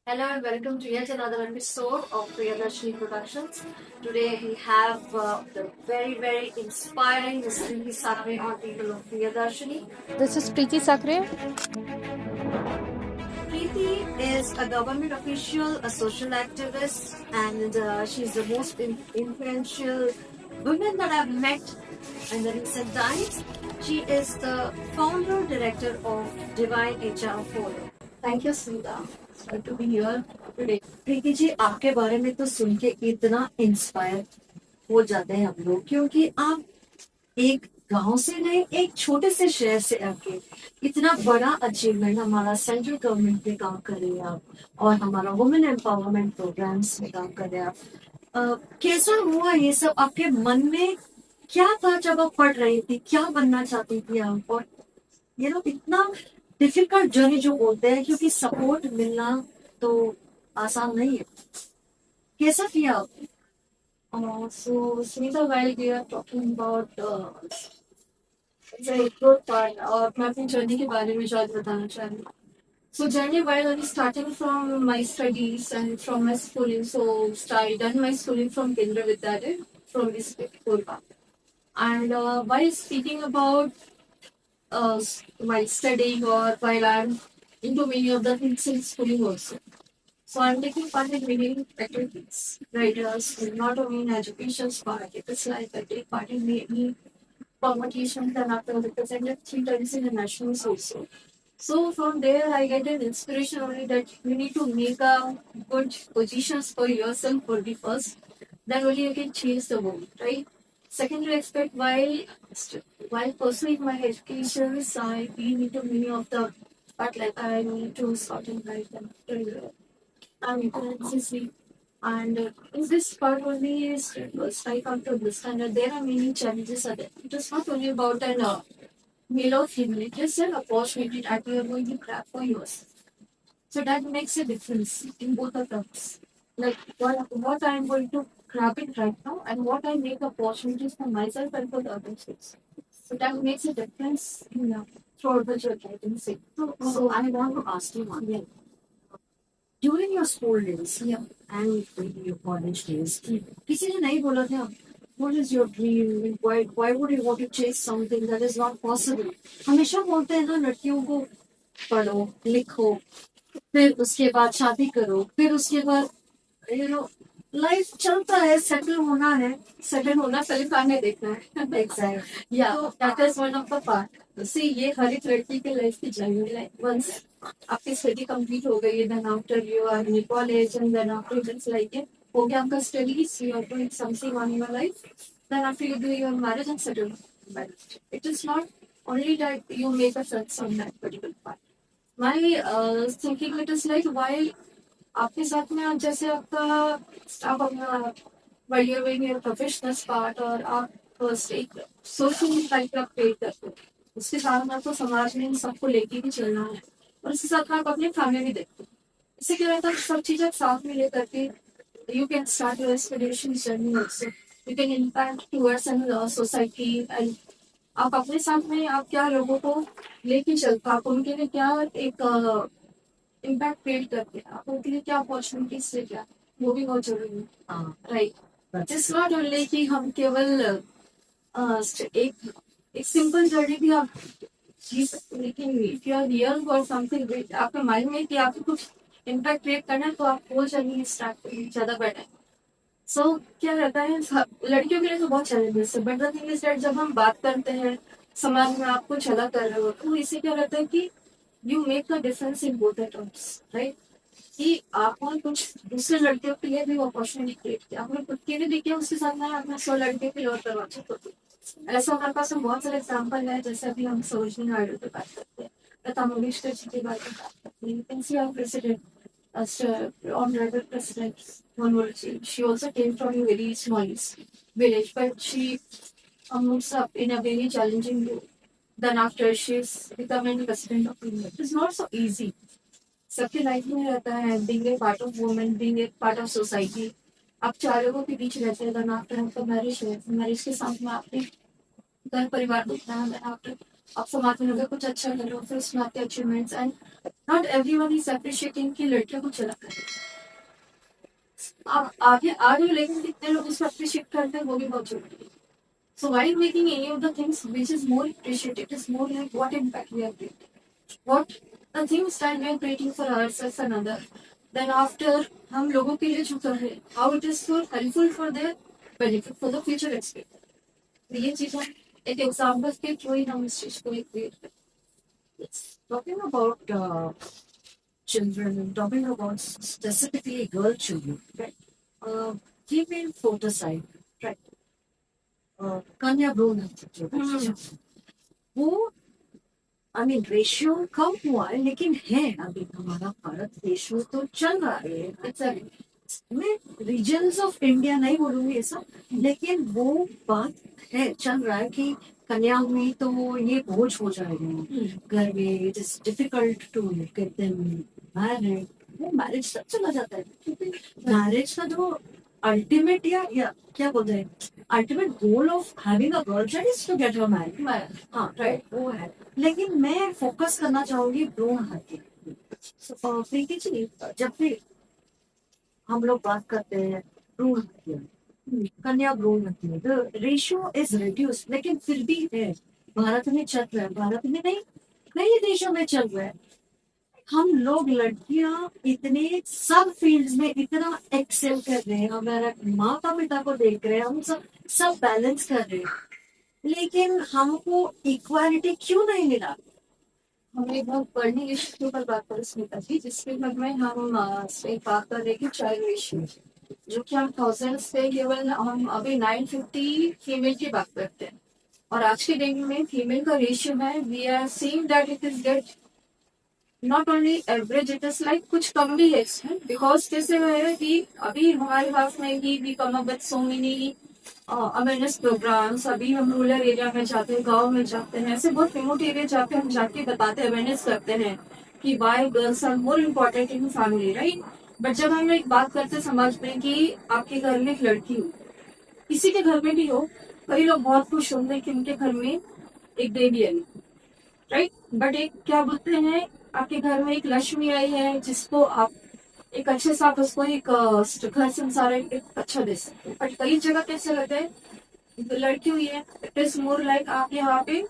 Hello and welcome to yet another episode of Priyadarshini Productions. Today we have the very inspiring Ms. Preeti Sakre on people of Priyadarshini. This is Preeti Sakre. Preeti is a government official, a social activist, and she's the most influential woman that I've met in the recent times. She is the founder director of Divine HR Forum. Thank you, Smita. It's good to be here today. Preeti ji आपके बारे में तो सुन के इतना inspire हो जाते हैं हम लोग क्योंकि आप एक गांव से गए एक छोटे से शहर से आके इतना बड़ा अचीवमेंट हमारा सेंट्रल गवर्नमेंट में काम कर रही हैं आप और हमारा वुमेन एम्पावरमेंट प्रोग्राम्स में काम कर रहे हैं आप कैसा हुआ ये सब आपके मन में क्या था जब आप पढ़ रही थी क्या बनना चाहती थी आप और ये लोग इतना डिफिकल्ट जर्नी जो बोलते हैं क्योंकि सपोर्ट मिलना तो आसान नहीं है कैसा किया आपने So, Smita, while we are talking about the growth part, और मैं अपनी जर्नी के बारे में शायद बताना चाहूँगी. So, journey while I was starting from my studies and from my schooling. So, I done my schooling from Kendra Vidyalaya from district Kolkata. And while speaking about while studying or while I'm into many of the things in schooling also. So I'm taking part in many activities, right? Not only in education part, it is like I take part in many competitions and after represented 3 times in the nationals also. So from there I get an inspiration only that you need to make a good positions for yourself for the first. Then only you can change the world, right? Secondly, expect while pursuing my education, I been into many of the part like I need to sort and write and NCC. And in this part only is I come to understand that there are many challenges are there. It is not only about an male or female, it is an opportunity that we are going to grab for yourself. So that makes a difference in both the terms. Like what I am going to grab it right now and what I make opportunities for myself and for the others. So that makes a difference in throughout the journey, I can say. So I want to ask you one thing. During your school days and maybe your college days, किसी ने नहीं बोला था what is your dream? Why would you want to chase something that is not possible? हमेशा बोलते हैं ना लड़कियों को पढ़ो लिखो फिर उसके बाद शादी करो फिर उसके बाद यू नो लाइफ चलता है सेटल होना पहले खाने देखना है एग्जैक्ट या that is one of the part see ये हर एक लड़की के लाइफ की जर्नी लाइक वंस आपकी स्टडी कंप्लीट हो गई then after you are in college and then after just like it हो गया आपका studies you are doing something on your life then after you do your marriage and settle it is not only that you make a sense on that particular part. My thinking it is like while आपके साथ में आप जैसे आपका आप अपना while you're doing your professional part और आप फर्स्ट एक सोशल टाइप का क्रिएट करते हो उसके साथ में आपको समाज में इन सबको लेके भी चलना है और उसके साथ में आप अपनी फैमिली भी देखते हो इससे क्या रहता है सब चीजें साथ में लेकर के you can start your aspiration journey also. You can impact towards an society and आप अपने साथ में आप क्या लोगों को लेके चलते हो आप उनके लिए क्या एक इम्पैक्ट क्रिएट करते हैं आप उनके लिए क्या अपॉर्चुनिटीज से क्या वो भी बहुत जरूरी है राइट जस्ट नॉट ओनली कि हम केवल एक एक सिंपल जर्नी भी आप जी सकते हैं लेकिन if you are real for something आपके माइंड में कि आपको कुछ इम्पैक्ट क्रिएट करना है तो आप वो जर्नी स्टार्ट करें ज़्यादा बेटर है सो क्या रहता है लड़कियों के लिए तो बहुत चैलेंजेस है but the thing is that जब हम बात करते हैं समाज में आप कुछ अलग कर रहे हो तो इससे क्या रहता है कि you make a difference in both the terms right कि आपने कुछ दूसरे लड़कियों के लिए भी अपॉर्चुनिटी क्रिएट किया आपने खुद के लिए भी किया उसके साथ में आपने 100 लड़कियों के लिए और करवा सकते ऐसा हमारे पास में बहुत सारे एग्जाम्पल है जैसे अभी हम सरोजनी नायडू की बात करते हैं लता मंगेशकर जी के बारे में बात करते हैं you can see our president honorable president Manmohan Singh. She also came from a very small village, but she moves up in a very challenging role. Then after she's becoming president of India. It's not so easy. सबके life में रहता है being a part of women, being a part of society. आप चार लोगों के बीच रहते हैं then after आपका मैरिज है मैरिज के साथ में आपने घर परिवार देखना है then after आप समाज में अगर कुछ अच्छा करो फिर उसमें आपके achievements and not everyone is appreciating कि लड़कियों को चला करे। आप आगे आगे लेकिन कितने लोग उसको अप्रिशिएट करते हैं वो भी बहुत जरूरी है। So while making any of the things which is more appreciated, it is more like what impact we are creating. What the things that we are creating for ourselves and other. Then after हम लोगों के लिए जो कर रहे हैं, how it is for helpful for their benefit for the future experience. तो ये चीज हम एक एग्जाम्पल के थ्रू ही हम इस चीज को क्रिएट करते हैं। Yes. Talking about children and talking about specifically girl children, right? Female foeticide, right? कन्या भ्रूण हत्या वो आई मीन रेशियो कम हुआ है लेकिन है अभी हमारा भारत देश में तो चल रहा है। अच्छा, मैं रीजन्स ऑफ इंडिया नहीं बोलूंगी ऐसा, लेकिन वो बात है चल रहा है कि कन्या हुई तो ये बोझ हो जाएगा घर में, it is difficult to get them married. वो मैरिज तक चला जाता है क्योंकि मैरिज का जो अल्टीमेट या क्या बोलते हैं ultimate goal of having a girlfriend is to get her married. हाँ राइट, वो है। लेकिन मैं फोकस करना चाहूंगी भ्रूण हत्या। प्रीति जी, जब भी हम लोग बात करते हैं भ्रूण हत्या, कन्या भ्रूण हत्या, द रेशियो इज रिड्यूस, लेकिन फिर भी है, भारत में चल रहा है, भारत में नहीं कई देशों में चल रहा है। हम लोग लड़कियां इतने सब फील्ड्स में इतना एक्सेल कर रहे हैं, हमारा माता पिता को देख रहे हैं, हम सब सब बैलेंस कर रहे हैं, लेकिन हमको इक्वालिटी क्यों नहीं मिला? हमने बहुत बड़ी इश्यू के ऊपर बात कर स्मिता जी, जिसके बाद में हम एक बात कर रहे हैं चाइल्ड रेशियो, जो कि हम थाउजेंड्स पे केवल हम अभी 950 फीमेल की बात करते हैं, और आज के दिन में फीमेल का रेशियो है we are seeing that it is get not only average, it is like कुछ कम भी है इसमें, बिकॉज जैसे है कि अभी हमारे पास में ही we come up with so many awareness programs. अभी हम रूरल एरिया में जाते हैं, गांव में जाते हैं, ऐसे बहुत रिमोट एरिया जाके हम जाके बताते हैं, अवेयरनेस करते हैं कि why girls are more important in family, right. But जब हम एक बात करते हैं समाज में कि आपके घर में एक लड़की हो, किसी के घर में भी हो, कई लोग बहुत खुश होंगे कि उनके घर में एक बेबी है, राइट। बट एक क्या बोलते हैं, आपके घर में एक लक्ष्मी आई है जिसको आप एक अच्छे से आप उसको एक घर संसार एक अच्छा दे सकते हैं। बट कई जगह कैसे लगता है लड़की हुई है, इट इज मोर लाइक आप यहाँ पे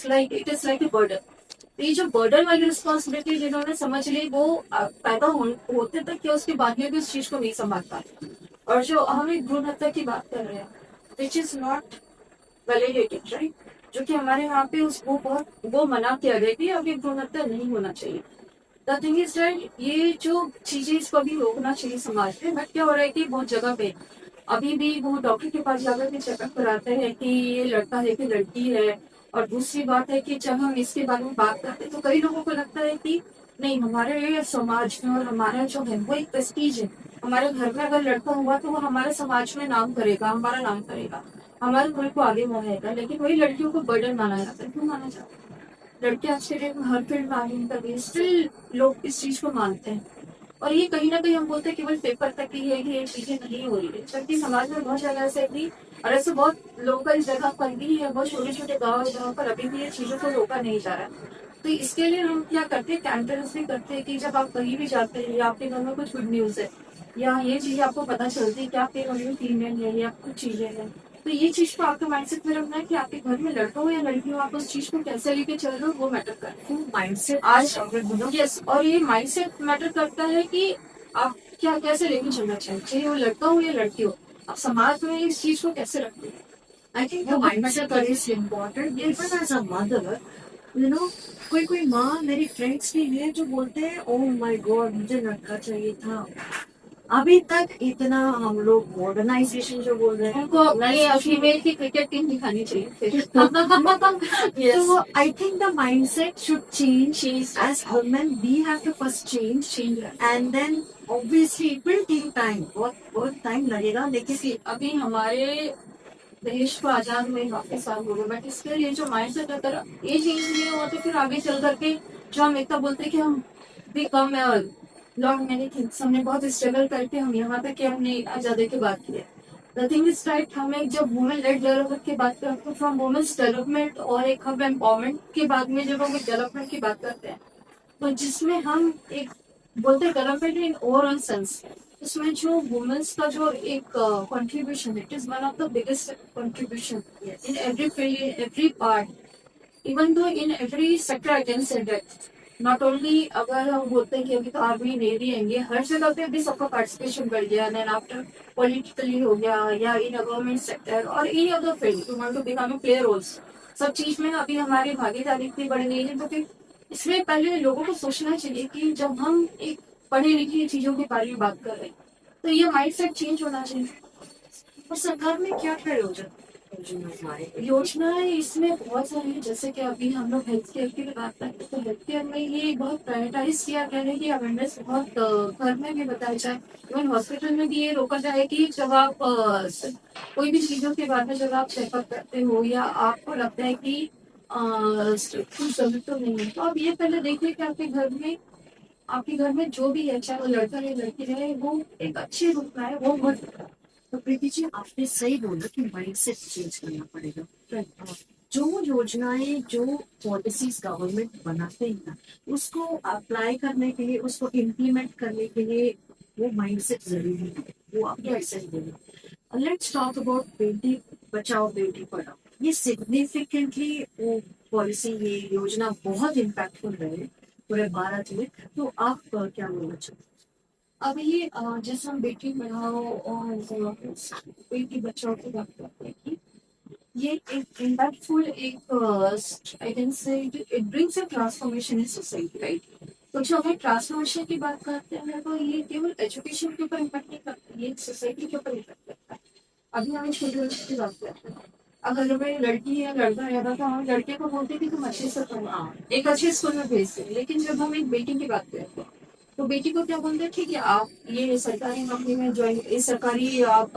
like it is like a burden. ये जो बर्डन वाली रिस्पॉन्सिबिलिटी जिन्होंने समझ ली वो पैदा होते तक या उसके बाद में भी उस चीज को नहीं संभाल पाते। और जो हम एक भ्रूण हत्या की बात कर रहे हैं which is not validated, right, जो कि हमारे यहाँ पे उसको बहुत वो मना किया गया कि अभी भ्रूण हत्या नहीं होना चाहिए। द थिंग इज दैट ये जो चीजें इसको अभी रोकना चाहिए समाज में, बट क्या हो रहा है कि बहुत जगह पे अभी भी वो डॉक्टर के पास जाकर के चेकअप कराते हैं कि ये लड़का है कि लड़की है। और दूसरी बात है कि जब हम इसके बारे में बात करते हैं तो कई लोगों को लगता है कि नहीं, हमारे समाज में और हमारा जो है वो एक प्रेस्टीज है, हमारे घर में अगर लड़का हुआ तो वो हमारे समाज में नाम करेगा, हमारा नाम करेगा, हमारे मुल्क को आगे बढ़ाएगा। लेकिन वही लड़कियों को बर्डन माना जाता है। क्यों माना जाता है? लड़के आज के डेट में हर फील्ड में आगे निकल गई, स्टिल लोग इस चीज को मानते हैं। और ये कहीं ना कहीं हम बोलते हैं केवल पेपर तक ही है कि ये चीजें नहीं हो रही है, जबकि समाज में बहुत जगह ऐसे भी और ऐसे बहुत लोकल जगह पर भी है, बहुत छोटे छोटे गाँव है जहाँ पर अभी भी ये चीजों को रोका नहीं जा रहा है। तो इसके लिए हम क्या करते हैं, कैंपेन्स भी करते हैं कि जब आप कहीं भी जाते हैं या आपके घर में कुछ गुड न्यूज है या ये चीजें आपको पता चलती है कि आपके घर में फीमेल है या कुछ चीजें हैं, तो ये चीज को आपके माइंडसेट में रखना है कि आपके घर में लड़का हो या लड़की हो, आप उस चीज को कैसे लेके चल रहे हो वो मैटर करता है। माइंडसेट आज यस, और ये माइंडसेट मैटर करता है कि आप क्या कैसे लेके चलना चाहिए, चाहे वो लड़का हो या लड़की हो, आप समाज में इस चीज को कैसे रखते हैं। I think the mindset is important even as a mother. You know, कोई कोई माँ, मेरी फ्रेंड्स भी हैं जो बोलते हैं ओह माय गॉड मुझे लड़का चाहिए था। अभी तक इतना हम लोग मॉडर्नाइजेशन जो बोल रहे हैं उनको नहीं फीमेल की क्रिकेट टीम दिखानी चाहिए। So I think the mindset should change. As women, we have to first change, and then obviously it will take time. बहुत टाइम लगेगा, लेकिन अभी हमारे देश को आजाद हुए काफी साल हो गए, बट इसके लिए जो माइंडसेट अगर ये चेंज नहीं हुआ तो फिर आगे चल करके जो हम इतना बोलते हैं कि हम भी कम लॉन्ग मैनी थिंग्स, हमने बहुत स्ट्रगल करके हम यहाँ तक कि हमने आजादी की बात की है, द थिंग इज राइट, हम एक जब वुमेन लेड डेवलपमेंट की बात करते हैं, फ्रॉम वुमेन्स डेवलपमेंट और एक हम एम्पावरमेंट के बाद में जब हम एक डेवलपमेंट की बात करते हैं, तो जिसमें हम एक बोलते हैं डेवलपमेंट इन ओवरऑल सेंस, उसमें जो वुमेन्स का जो एक contribution, it is one of the biggest contribution in every field, in every part, even though in every sector I can say that, not only अगर हम बोलते हैं कि अभी तो आर्मी नेवी है, ये हर जगह पे भी सबका पार्टिसिपेशन बढ़ गया, देन आफ्टर पॉलिटिकली हो गया या इन गवर्नमेंट सेक्टर और in other field you want to become player roles, सब चीज में अभी हमारी भागीदारी इतनी बढ़ गई है, तो फिर इसमें पहले लोगों को सोचना चाहिए कि जब हम एक पढ़े लिखे चीजों के बारे में बात कर रहे हैं, तो ये माइंडसेट चेंज होना चाहिए। और सरकार में क्या क्या योजनाएं आई हैं? योजनाएं इसमें बहुत सारी है, जैसे कि अभी हम लोग हेल्थ केयर की बात करते हैं, तो हेल्थ केयर में ये बहुत प्रायोरिटाइज किया गया है कि अवेयरनेस बहुत घर में भी बताया जाए, इवन हॉस्पिटल में भी ये रोका जाए कि जब आप कोई भी चीजों के बारे में जब आप चेकअप करते हो या आपको लगता है कि कुछ जरूरत तो नहीं है, तो आप ये पहले देखिए कि आपके घर में जो भी है, चाहे वो लड़का या लड़की रहे, वो एक अच्छे रूप में है, वो बहुत तो प्रीति जी, आपने सही बोला कि माइंडसेट चेंज करना पड़ेगा। जो योजनाएं, जो पॉलिसीज गवर्नमेंट बनाते हैं ना, उसको अप्लाई करने के लिए, उसको इम्प्लीमेंट करने के लिए वो माइंडसेट जरूरी है। वो आपने सही बोला। Let's talk about Beti Bachao Beti Padhao. ये सिग्निफिकेंटली वो पॉलिसी, ये योजना बहुत इम्पैक्टफुल रहे पूरे भारत में। तो आप क्या बोलना चाहते अब ये जैसे हम बेटी पढ़ाओ और बेटी बचाओ की बात करते हैं कि ये एक इम्पैक्टफुल एक I can say it brings a transformation in society, right. तो जब हम ट्रांसफॉर्मेशन की बात करते हैं, तो ये केवल एजुकेशन के ऊपर इम्पैक्ट नहीं करता, ये सोसाइटी के ऊपर इम्पैक्ट करता है। अभी हमें छोटे बच्चे की बात करते हैं, अगर हमें लड़की या लड़का है तो हम लड़के को बोलते हैं कि तुम अच्छे से पढ़ो, एक अच्छे स्कूल में भेजते हैं, लेकिन जब हम एक बेटी की बात करते हैं, तो बेटी को क्या बोलते हैं, ठीक है आप ये सरकारी नौकरी में ज्वाइन, इस सरकारी आप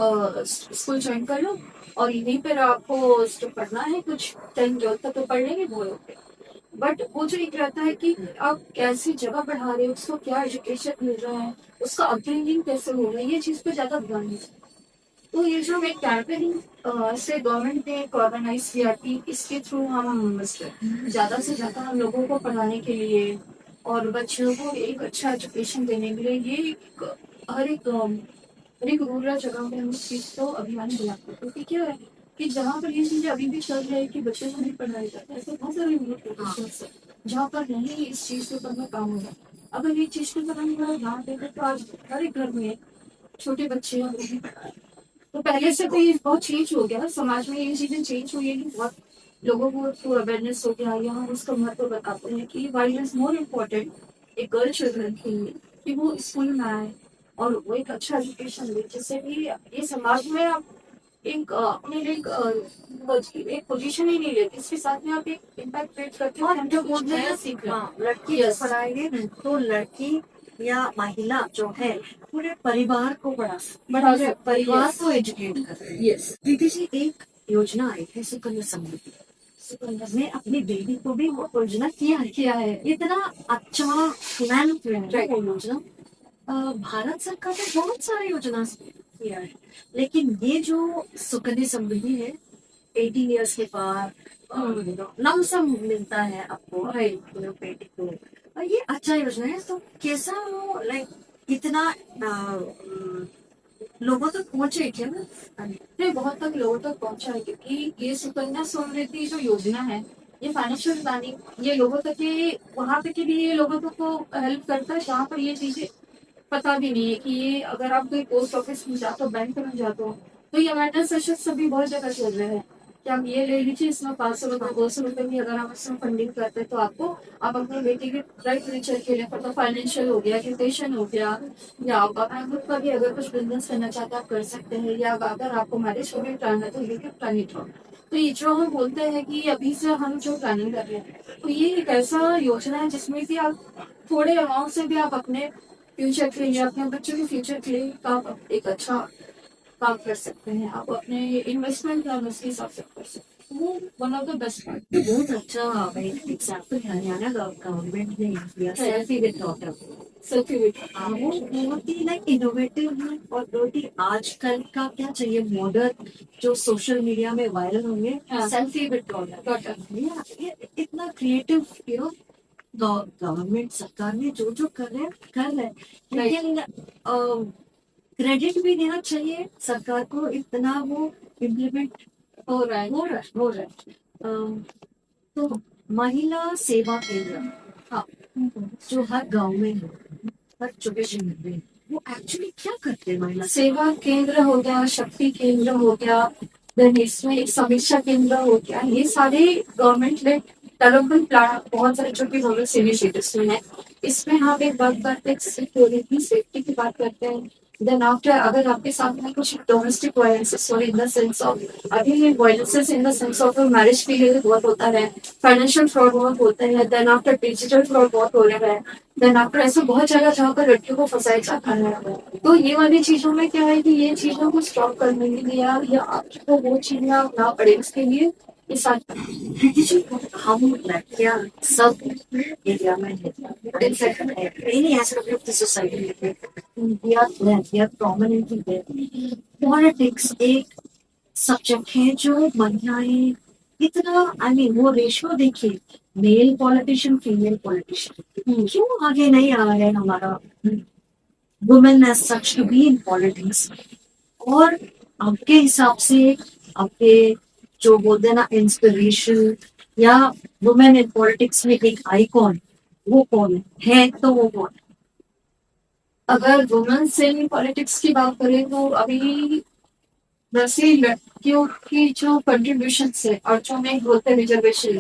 स्कूल ज्वाइन कर लो और यहीं पर आपको जो पढ़ना है कुछ 10 तक तो पढ़ लेंगे वो लोग। बट वो जो एक रहता है कि आप कैसी जगह पढ़ा रहे हो, उसको क्या एजुकेशन मिल रहा है, उसका अपब्रिंगिंग कैसे हो रहा है, ये चीज पे ज्यादा ध्यान नहीं। तो ये जो एक कैंपेनिंग से गवर्नमेंट ने एक ऑर्गेनाइज किया कि इसके थ्रू हम ज्यादा से ज्यादा हम लोगों को पढ़ाने के लिए और बच्चों को एक अच्छा एजुकेशन देने के लिए ये हर एक रूरल जगह में हम इस चीज को अभियान बुलाते हैं, क्योंकि क्या है कि जहाँ पर ये चीजें अभी भी चल रही है कि बच्चों को नहीं पढ़ाया जाता है, ऐसे बहुत सारे लोकेशंस है जहाँ पर नहीं इस चीज के ऊपर में काम होगा। अगर ये चीज के ऊपर हम थोड़ा ध्यान देते तो आज हर एक घर में छोटे बच्चे हैं वो भी पढ़ा, तो पहले से तो ये बहुत चेंज हो गया, समाज में ये चीजें चेंज हुई है कि बहुत लोगों को अवेयरनेस हो गया, या हम उसका महत्व बताते हैं कि वाइल इज मोर इम्पोर्टेंट एक गर्ल चिल्ड्रन के लिए कि वो स्कूल में आए और वो एक अच्छा एजुकेशन ले, जिससे कि ये समाज में आप एक अपने लिए एक पोजीशन ही नहीं लेते, इसके साथ में आप एक इम्पैक्ट क्रिएट करते हो, हैं? हम जो कुछ बोलते नया हैं सीख रहे हैं। लड़की Yes. पढ़ाएंगे तो लड़की या महिला जो है पूरे परिवार को बढ़ा पूरे सकते हैं, परिवार yes. को एजुकेट कर रहे हैं। यस, दीदी जी, एक योजना आई है सुकन्या समृद्धि। मैं अपनी बेटी को भी वो योजना किया है। इतना अच्छा प्लान किया है वो योजना। भारत सरकार ने बहुत सारी योजना किया है, लेकिन ये जो सुकन्या समृद्धि है, 18 इयर्स के बाद लमसम मिलता है आपको बेटी को, और ये अच्छा योजना है। तो कैसा वो लाइक इतना लोगों तक पहुंचे क्या? नहीं, बहुत तक लोगों तक पहुंचा है, क्योंकि ये सुकन्या समृद्धि जो योजना है, ये फाइनेंशियल प्लानिंग ये लोगों तक के वहां तक के भी ये लोगों को हेल्प करता है जहाँ पर ये चीजें पता भी नहीं है कि ये अगर आप कोई पोस्ट ऑफिस में जाते हो, बैंक में जाते हो, तो ये अवेयरनेस सेशन सभी बहुत जगह चल रहे हैं कि आप ये ले लीजिए, इसमें 500 रुपये 200 रुपये भी अगर आप इसमें फंडिंग करते हैं तो आपको आप अपने बेटी के ब्राइट फ्यूचर के लिए, मतलब फाइनेंशियल हो गया, एजुकेशन हो गया, या आप अपना खुद का भी अगर कुछ बिजनेस करना चाहते हैं आप कर सकते हैं, या अगर आपको मैरिज को भी प्लान है तो ये प्लान इट। तो ये जो हम बोलते हैं कि अभी से हम जो प्लानिंग कर रहे हैं, तो ये एक ऐसा योजना है जिसमें कि आप थोड़े अमाउंट से भी आप अपने फ्यूचर के लिए, अपने बच्चों के फ्यूचर के लिए आप एक अच्छा काम कर सकते हैं, आप अपने इन्वेस्टमेंट प्लान उसके हिसाब से कर सकते हैं। वो one of the best part. बहुत अच्छा एग्जाम्पल हरियाणा गवर्नमेंट ने दिया selfie with daughter. Selfie with वो बहुत ही लाइक इनोवेटिव है और बहुत ही आजकल का क्या चाहिए मॉडर्न जो सोशल मीडिया में वायरल होंगे हाँ। Selfie with daughter. daughter. ये इतना क्रिएटिव गवर्नमेंट सरकार ने जो जो कर रहे हैं लेकिन क्रेडिट भी देना चाहिए सरकार को इतना वो इम्प्लीमेंट हो रहा है. हो रहा है। तो महिला सेवा केंद्र हाँ जो हर गांव में है हर छोटे शहर में वो एक्चुअली क्या करते हैं महिला सेवा केंद्र हो गया, शक्ति केंद्र हो गया, देन इसमें एक समीक्षा केंद्र हो गया, ये सारे गवर्नमेंट लेड डेवलपमेंट प्लान बहुत सारे छोटे गवर्नमेंट इनिशिएटिव्स में है. इसमें हम एक बात करते हैं सिक्योरिटी सेफ्टी की बात करते हैं. देन आफ्टर अगर आपके सामने कुछ डोमेस्टिक वायलेंसेस हो इन द सेंस ऑफ अभी ये violences in the sense of marriage के लिए बहुत होता है, फाइनेंशियल फ्रॉड बहुत होता है, देन आफ्टर डिजिटल फ्रॉड बहुत हो रहा है, देन आफ्टर ऐसे बहुत जगह जहाँ पर लड़कियों को फंसाया जाता है. तो ये वाली चीजों में क्या है कि ये चीजों को स्टॉप करने के लिए या आपको वो चीज ना पड़े उसके लिए ये सारी हम लड़कियां सब एरिया में any aspect of the society we are prominently there. Politics एक सब्जेक्ट है जो महिलाएं इतना आई मीन वो रेशियो देखिए मेल पॉलिटिशियन फीमेल पॉलिटिशियन क्यों आगे नहीं आ रहा है हमारा women as such to be in politics. और आपके हिसाब से आपके जो बोलते हैं ना इंस्पिरेशन या वुमेन इन पॉलिटिक्स में एक आइकॉन वो कौन है तो वो कौन है? अगर वुमेन्स इन पॉलिटिक्स की बात करें तो अभी वैसे लड़कियों की जो कंट्रीब्यूशन है और जो मैं बोलते रिजर्वेशन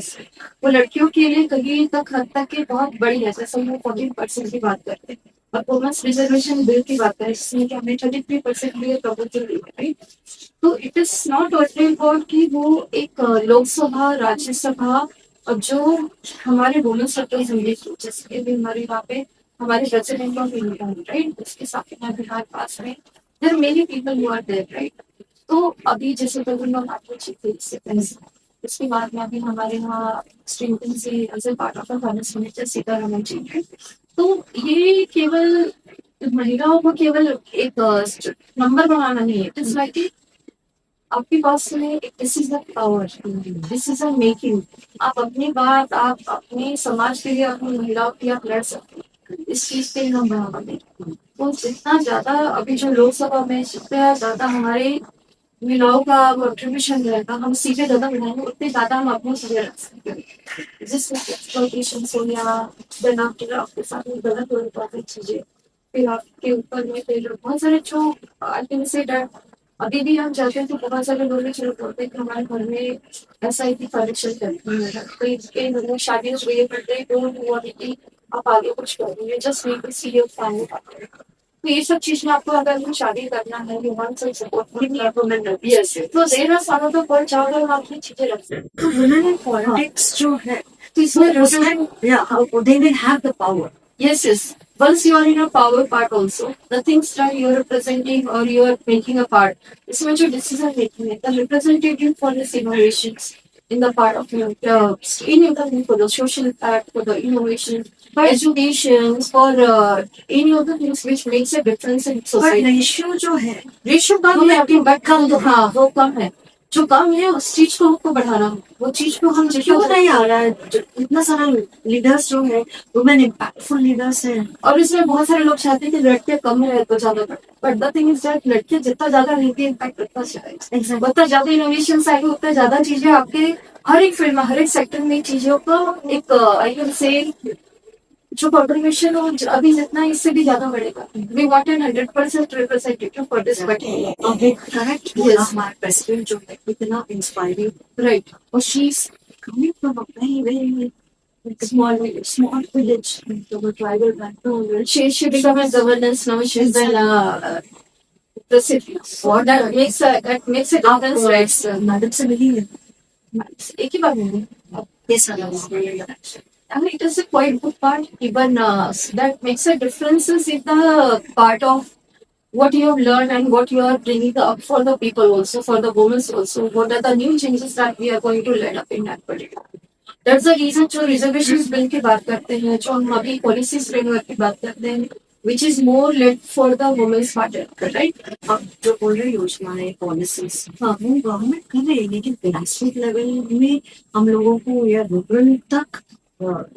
वो लड़कियों के लिए कहीं तक हद तक के बहुत बड़ी है. जैसे हम 14% की बात करते हैं और वुमेन्स रिजर्वेशन बिल की बात करें जिसमें कि हमें 33% भी प्रपोजल दी है राइट. तो it is not only about कि वो एक लोकसभा राज्यसभा और जो हमारे वुमेन्स रिप्रेजेंटेटिव जैसे कि भी हमारे वहाँ पे हमारे प्रेसिडेंट ऑफ इंडिया राइट उसके साथ में बिहार पास में there many people who are there right. तो अभी जैसे बलून बात हुई थी इससे पहले उसके बाद में अभी हमारे यहाँ स्ट्रेंथन से as a part of finance minister Sitharaman ji है. तो ये केवल महिलाओं को केवल एक नंबर बनाना नहीं है. इट इज लाइक आपके पास में this is the power, this is a making. आप अपनी बात आप अपने समाज के लिए अपनी महिलाओं की आप लड़ सकते हैं. इस चीज पे हम बढ़ावा दें. तो जितना ज्यादा अभी जो लोकसभा में जितना ज्यादा हमारे महिलाओं का कंट्रीब्यूशन रहेगा हम सीटें ज्यादा बनाएंगे उतने ज्यादा हम अपने सीधे रख सकते हैं जिसमें एक्सप्लोइटेशन हो या देन आफ्टर आपके साथ में गलत हो जाती चीजें फिर आपके ऊपर में फिर बहुत सारे जो आई कैन से दैट अभी भी हम जाते हैं तो बहुत सारे लोग चलो बोलते हैं कि हमारे घर में ऐसा ही कनेक्शन करती है तो इसके मतलब शादी हो गई करते डोंट वांट कि आप आगे कुछ करेंगे just need to see your family. तो ये सब चीज में आपको अगर हम शादी करना है you want some support yes तो there are some of the points जहाँ पर हम अपनी चीजें रख सकते हैं. तो वुमेन इन पॉलिटिक्स जो है तो इसमें they will have the power. yes yes once you are in a power part also the things that you are representing or you are making a part इसमें जो decision making है the representative for this innovations in the part of any of the for the social impact for the innovation for education for any of the things which makes a difference in But society. Ratio जो है ratio कम है आपकी but कम तो हाँ वो कम है जो कम है उस चीज को हमको बढ़ाना वो चीज को हम क्यों नहीं आ रहा है इतना सारा लीडर्स जो है वुमेन इम्पैक्टफुल लीडर्स हैं और इसमें बहुत सारे लोग चाहते हैं कि लड़के कम रहे तो ज्यादा but the thing is that लड़के जितना ज्यादा रहेंगे इम्पैक्ट उतना जाएगा उतना ज्यादा इनोवेशन आएगा उतना ज्यादा चीजें आपके हर एक फील्ड में हर एक सेक्टर में चीजों का एक आई कैन से जो कंट्रीब्यूशन हो अभी जितना इससे भी ज्यादा बढ़ेगा. We want an 100% representative for this party. अभी करेक्ट हमारे प्रेसिडेंट जो है इतना इंस्पायरिंग राइट और she is coming from a very very small village from a tribal background. she become a governance now she's been president. What that makes a difference right sir. Madam से मिली है एक ही बार मिली yes sir. I mean, it is a quite good part. Even that makes a difference in the part of what you have learned and what you are bringing up for the people also, for the women also. What are the new changes that we are going to lead up in that particular? That's the reason जो reservation bill की बात करते हैं, जो हम अभी policy framework की बात करते हैं, which is more led for the women's part, right? आप जो बोल रहे हो योजनाएं पॉलिसीज हाँ वो गवर्नमेंट कर रही है, लेकिन ग्रासरूट लेवल में हम लोगों को या रूरल तक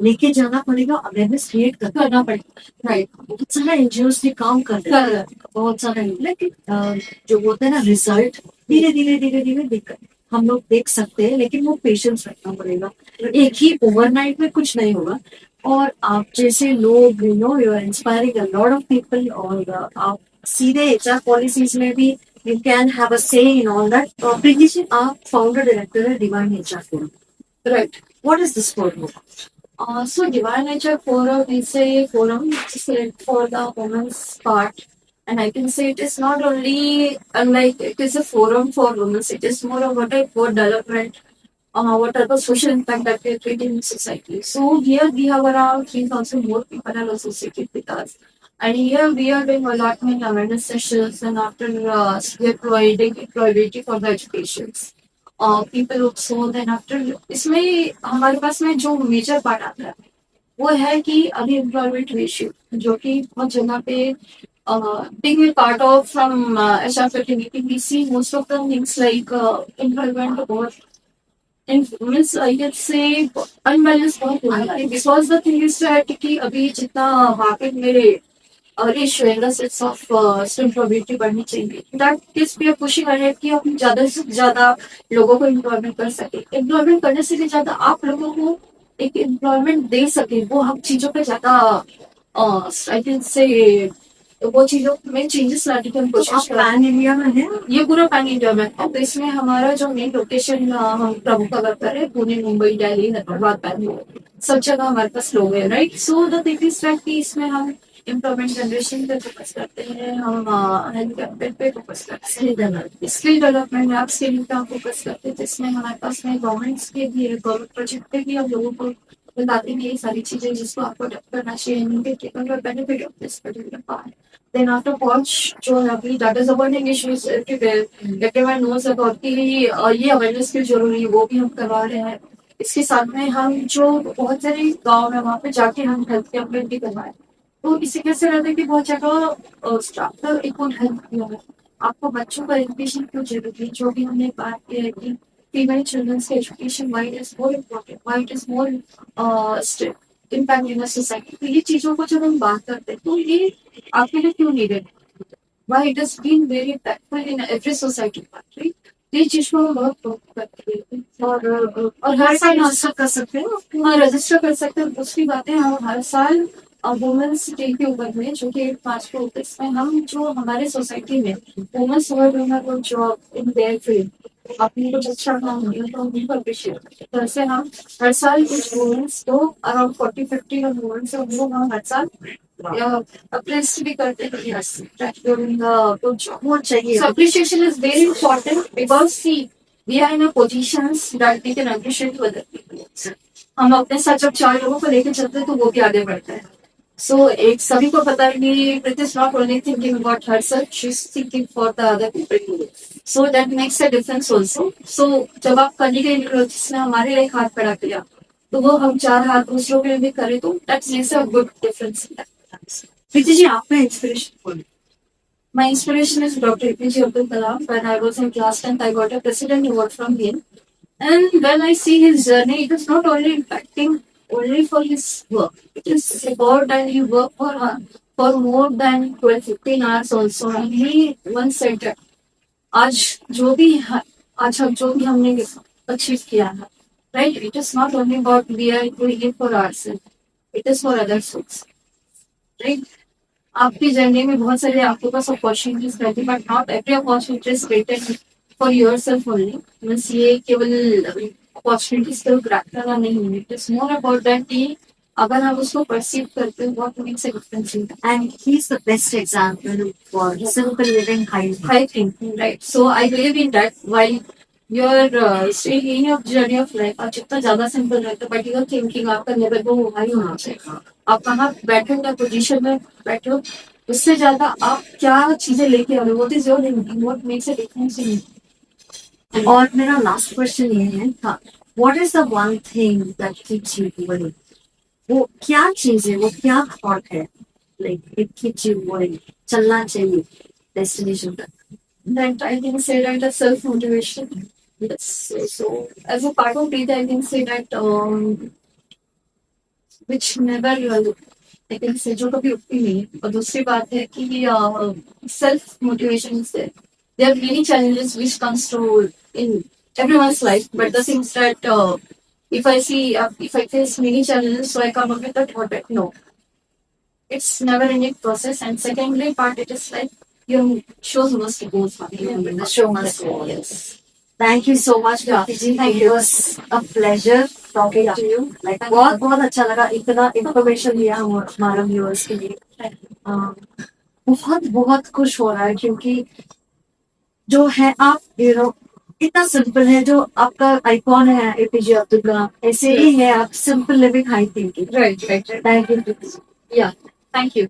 लेके जाना पड़ेगा, अवेयरनेस क्रिएट करना पड़ेगा, राइट? बहुत सारा एनजीओ भी काम कर रहे हैं, कर रहे हैं। बहुत सारा, लेकिन जो बोलते हैं ना रिजल्ट धीरे धीरे धीरे धीरे दिख हम लोग देख सकते हैं, लेकिन वो पेशेंस रखना पड़ेगा, एक ही ओवरनाइट में कुछ नहीं होगा। और आप जैसे लोग you are inspiring a lot of people, और आप सीधे एचआर पॉलिसीज में भी यू कैन हैव अ से in all that. Preeti ji, आप फाउंडर डायरेक्टर है divine HR forum, right? What is this forum? So Divine Nature Forum is a forum which is led for the women's part. And I can say it is not only unlike it is a forum for women, it is more about a for development, what are the social impact that we are creating in society. So here we have around 3,000 more people are associated with us. And here we are doing allotment awareness sessions and after we are providing equality for the education. People so then after इसमें हमारे पास में जो major part आता है वो है कि अभी एम्प्लॉयमेंट रेशियो जो कि बहुत जगह पे being a part of from HR fraternity, we see most of the things like employment or means I can say unbalanced बहुत हो रहा है because the thing is that कि अभी जितना मार्केट में रेशियो है सेट्स ऑफ स्टूडेंट प्रोबेबिलिटी बढ़नी चाहिए that is we are pushing ahead कि हम ज्यादा से ज्यादा लोगों को एम्प्लॉयमेंट कर सके एम्प्लॉयमेंट करने से भी ज्यादा आप लोगों को एक एम्प्लॉयमेंट दे सके वो हम चीजों पे ज्यादा आई कैन से वो चीजों में चेंजेस लाने की हम कोशिश कर रहे हैं। पैन इंडिया में है ये पूरा पैन इंडिया में है तो इसमें हमारा जो मेन लोकेशन हम प्रमुख कवर कर रहे हैं पुणे मुंबई दिल्ली हैदराबाद बैंगलोर सब जगह हमारे पास लोग हैं right so the thing is that कि इसमें हम एम्प्लॉयमेंट जनरेशन पे फोकस करते हैं हम हेल्थ कैपिटल पे फोकस करते हैं स्किल डेवलपमेंट आप स्किलिंग पे फोकस करते हैं जिसमें हमारे पास में गवर्नमेंट्स के भी गवर्नमेंट प्रोजेक्ट पे भी हम लोगों को बताते हैं ये सारी चीजें जिसको आपको डेवलप करना चाहिए benefit of this particular part Then after Punch, जो है अभी that is a burning issue is everywhere. Everyone knows about कि ये awareness की जरूरी है वो भी हम करवा रहे हैं इसके साथ में हम जो बहुत सारे गांव है वहाँ पे जाके हम हेल्थ कैंपेन भी करवाए तो इसी कैसे रहता है कि बहुत जगह स्टाफ का एक और हेल्थ किया है आपको बच्चों का एजुकेशन क्यों जरूरी है जो भी हमने बात की है कि फीमेल चिल्ड्रंस का education Y it is more important Y it is more impact in society तो ये चीजों को जब हम बात करते हैं तो ये आपके लिए क्यों needed why it is been very impactful in every society right ये चीज को हम बहुत प्रोमोट करते हैं और हर साल रजिस्टर कर सकते हैं। हाँ रजिस्टर कर सकते हैं दूसरी बात है हम हर साल वुमेन्स डे के ऊपर में जो कि 5 को होता है इसमें हम जो हमारे सोसाइटी में womens who are doing a job in their field अपनी कुछ अच्छा काम हो तो हम उनको अप्रिशिएट तो ऐसे हम हर साल कुछ वुमेन्स तो अराउंड 40-50 वुमेन्स हम लोग हम हर साल अप्रेस भी करते हैं यस ड्यूरिंग द जॉब वो चाहिए So appreciation is very important because see, we are in a positions that we can appreciate to other people. हम अपने साथ जब 4 लोगों को लेकर चलते हैं तो वो भी आगे बढ़ता है सो एक सभी को पता है कि Preeti is not only thinking about herself she is thinking for the other people so that makes a difference also so जब आप करने के लिए जिसने हमारे लिए हाथ खड़ा किया तो वो हम 4 हाथ दूसरों के लिए भी करें तो that's makes a good difference Preeti ji, आपका इंस्पिरेशन कौन है? My inspiration is Dr. APJ Abdul Kalam. When I was in class 10th, I got a president award from him. And when I see his journey, it is not only impacting only for his work. It is about that he worked for more than 12-15 hours also. And he once said that आज जो भी आज हम जो भी हमने achieve किया है right it is not only about we are doing it for ourself it is for others right आपकी जर्नी में बहुत सारे आपके पास अपॉर्चुनिटीज रहती है but not every opportunity is created for yourself only means ये केवल अपॉर्चुनिटीज को ग्रैब करना नहीं है it is more about that कि अगर हम उसको परसीव करते हैं what makes a difference in And he's the best example for simple living high. high thinking right so I believe in that while you're staying in your journey of life आप जितना ज्यादा simple रहते but your thinking आपका level वो high होना चाहिए आप कहाँ बैठे हो पोजीशन में बैठे हो उससे ज्यादा आप क्या चीजें लेके आ रहे हो, what is your thinking, what makes a difference इन और मेरा लास्ट क्वेश्चन ये है, हाँ, what is the one thing that keeps you going? वो क्या चीज है, वो क्या थॉट है, like it keeps you going, चलना चाहिए डेस्टिनेशन तक? that I can say that a self motivation. Yes. So as a part of it, I can say that which never I can say जो कभी उठती नहीं। और दूसरी बात है कि self motivation is there. There are many challenges which comes to in everyone's life, but the things that if I see if I face many challenges, so I come up with a thought that no, it's never ending process. And secondly, part it is like your shows must go on. The show must go on. Yes. Thank you so much Yeah, जी, thank it you. Was a pleasure talking to you. Like बहुत बहुत अच्छा लगा, इतना information दिया हमारा viewers के लिए। बहुत बहुत खुश हो रहा है क्योंकि जो है आप इतना सिंपल है, जो आपका आइकॉन है एपीजे अब्दुल कलाम, ऐसे ही है आप, simple living high thinking. Right, right, right. Thank you. Yeah, thank you.